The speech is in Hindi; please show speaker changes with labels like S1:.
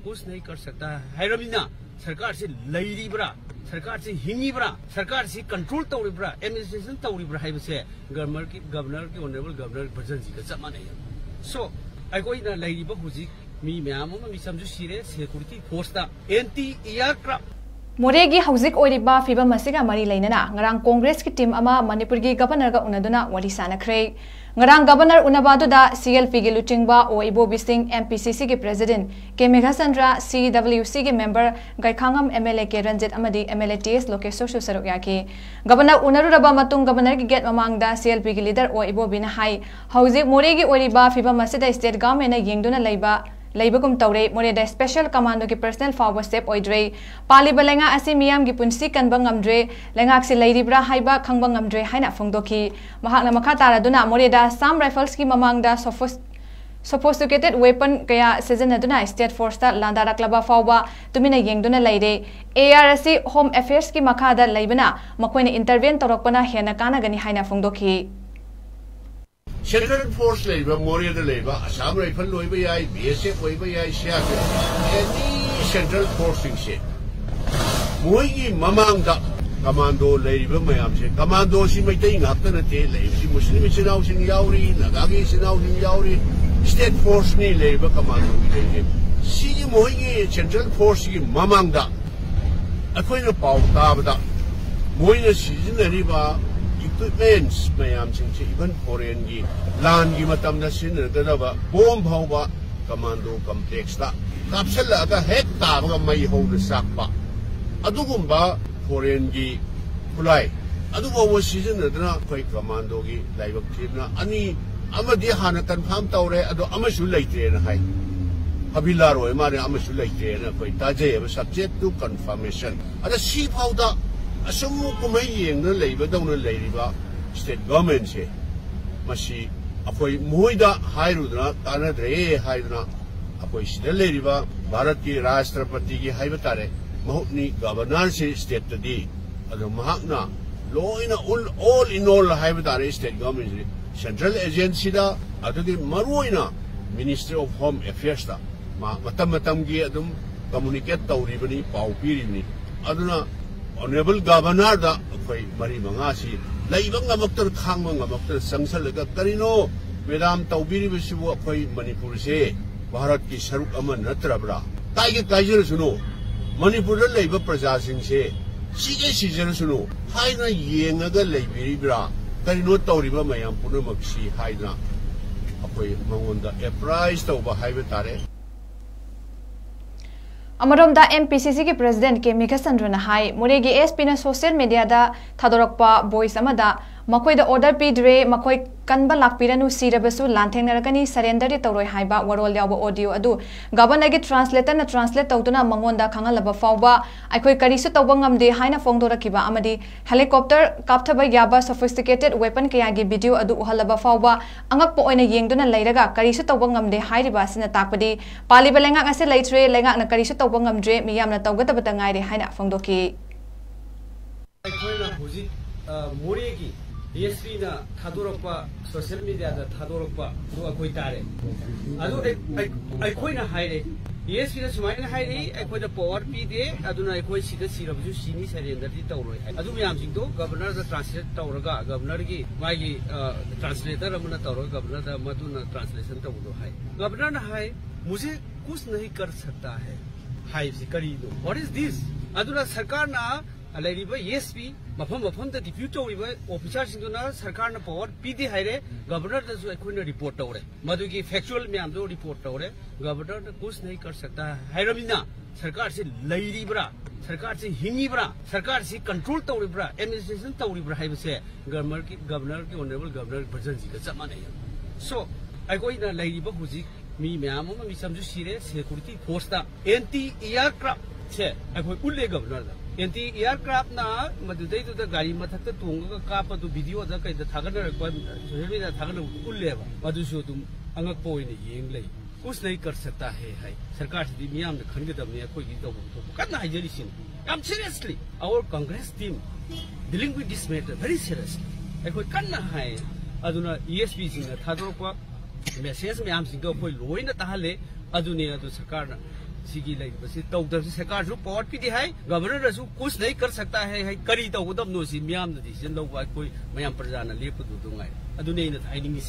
S1: कुछ नहीं कर सकता है रबिना सरकार से लईरीब्रा सरकार से हिंगीब्रा सरकार से कंट्रोल तौरीब्रा एडमिनिस्ट्रेशन तौरीब्रा है बसे गवर्नर की ऑनरेबल गवर्नर भिजन जी का चमा नहीं सो अकोइना लईरीबा हुजी मी म्याम मी समझु सिरे सिक्योरिटी फोर्स दा एंटी एयरक्राफ्ट
S2: मोरेगी हौजिक ओइरिबा फिबम असिगा मरी लेनना ngarang कांग्रेस की टीम अमा मणिपुर की गवर्नर का उनदुना वरी सानखरे ngarang गवर्नर उनबादुदा CLP की लुचिंगबा ओइबोबी सिंह MPCC के प्रेसिडेंट 𝗚𝗢𝗓𝗔𝗥𝗡𝗢𝗥 CWC के मेंबर 𝗨𝗏𝗢𝗛𝗡𝗥 MLA के 𝗟ꯟꯖꯤꯠ अमदी MLA TS लोकेशोशु सरुक याकी गवर्नर उनरुरबा मतुंग गवर्नर की गेट ममांगदा CLP की लीडर ओइबोबीना हाई हौजिक मोरेगी ओइरिबा फिबम असिदा स्टेट गवर्नमेंट येंगदुना लैबा लेबगुम तौरे मोरेदा स्पेशल कमांडो की पर्सनल फावर स्टेप ओइद्रे पालिबा लेंगा असी मियाम की पुंसी कनबा ngamdre लेंगाक से लैरिब्रा हाइबा खंगबा ngamdre हाइना फोंदोखी महाकना मखा तारादुना मोरेदा साम राइफल्स की ममांगदा sophisticated weapon kaya सिजनदुना स्टेट फोर्स ता लांदारक्लबा फावबा तुमिना येंगदुना लैरे ARC होम अफेयर्स की मखादा लैबना मखोइना इंटरवेन तौरकपना हेना कानागनी हाइना फोंदोखी
S3: Central Force labor, Moria the labor, Assam Rifle Loiba, BSF Loiba, any Central Forcing ship. Moigi Mamanga, Commando labor, Mayamse, Commando, she may take after the tail, she Muslim is out in Yauri, Nagagi is out in Yauri, State Force ni labor commando. See Moigi Central Force Mamanga. A queen of Pau Tabada, Moina season the river. Equipments mayam singsi even foreign gi land gi matam na sin da ba bomb hawba commando complex ta kapsel aga hek ta ba mai ho na sakpa adugumba foreign gi kulai adugo wo season da koi commando gi laibak thina ani amadi hana confirm tawre ado amasu laite na hai habila roi mare amasu laite na koi taje subject to confirmation ada si phauda Asamu kumai yeng na labor daw na labor state government se masi apoi muida hairudna tanadre haidna apoi sida labor Bharat ki Rashtrapati ki haibatare mahutni governor se state tadi ado mahakna loina all in all haibatare state government central agency da adudi maruina Ministry of Home Affairs da matam gi adum communicate tawribani pau piribani aduna Honorable Governor da koi mari mangasi laibang ngamakter khangma ngamakter sangsalga karino Madam Taubiri bisibu koi Manipur se Bharat ki saruk ama natrabra taige kaijer suno Manipur da laiba praja sing se sige sijer suno haina yengaga laibiri bra karino tawriba mayam puna maksi haina koi mangonda a prize tawba haiba tare
S2: अमरोमदा MPCC की प्रेसिडेंट 𝗚𝗢𝗓𝗔𝗥𝗡𝗥 हाई मोरेगी SP ना सोशल मीडिया दा थादोरकपा वॉइस अमदा मखोइदा ऑर्डर पीद्रे मखोइ कनबा लाकपिरनु सिरबसु लांथेंगनरकनी सरेंडर तौरोय हाइबा वरोल यावबा ऑडियो अदु गवर्नर की ट्रांसलेटर ना ट्रांसलेट तौदुना मंगोंदा खंगलबा फावबा आइखोइ करिसु तौबा ngamde हाइना फोंगदोरकिबा अमदी हेलीकॉप्टर कापथबा याबा सोफिस्टिकेटेड वेपन कयागी वीडियो अदु उहलबा फावबा अंगकपो ओइना येंगदुना लैरगा करिसु तौबा ngamde हाइरिबा सिना ताकपदि पालिबा लेंगाक असे लैथ्रे लेंगाक ना करिसु तौबा ngamdre मियामना तौगदबता ngaire हाइना फोंगदोकी
S1: आइखोइना हुजि मोरेगी DSP na thadorokpa social media da thadorokpa do akoi tare adu aikoi na haire DSP na sumai na haire aikoi da power p de aduna aikoi sida sirabju sini surrender di tawroi adu myam sing do governor da translate tawraga governor gi magi translator amna tawraga governor da maduna translation tawdo hai governor na hai mujhe kuch nahi kar sakta hai hai si kari do what is this aduna sarkar na अलैरिबा एसपी मफम द डिप्यूट तौरिबा ऑफिसर सिंगना सरकार ना पावर पीदी हाइरे गवर्नर दसु अखोइना रिपोर्ट तौरे मदुगी फैक्चुअल म्याम दो रिपोर्ट तौरे गवर्नर ने कुछ नहीं कर सकता है रबिना सरकार से लैरिब्रा सरकार से हिंगीब्रा सरकार से कंट्रोल तौरिब्रा एडमिनिस्ट्रेशन तौरिब्रा हाइबसे गवर्नर की ऑनरेबल गवर्नर भिजन जी का चमा नहीं सो अखोइना लैरिबा हुजि मी म्याम मी समझु सिरे सिक्योरिटी फोर्स दा एंटी एयरक्राफ्ट से अखोइ उल्ले गवर्नर दा एंटी एयरक्राफ्ट ना मदुदै तो गाड़ी मथक तोंगा कापा तो वीडियो दा कई थागन सोशल मीडिया थागन उल्लेबा मदुसु तुम अंगक पोइने येंग लई कुछ नहीं कर सकता है सरकार से मियाम ने खनगदबने कोई तो कन्ना हाइजरिसिन याम seriously our Congress team dealing with this matter very seriously अखोइ कन्ना हाय अदुना ESP सिंग थादोरपा मेसेज म्याम सिंग कोई लोइना ताहले अदुने अदु सरकार सिगी लाइक बसी तौदब सरकार जो पावर पीदे है गवर्नर जो कुछ नहीं कर सकता है करी तौदब नो सी म्याम नदी सिन लौबा कोई मयाम प्रजा ना लेप दुदुंगाई अदुने इन हाइनिंग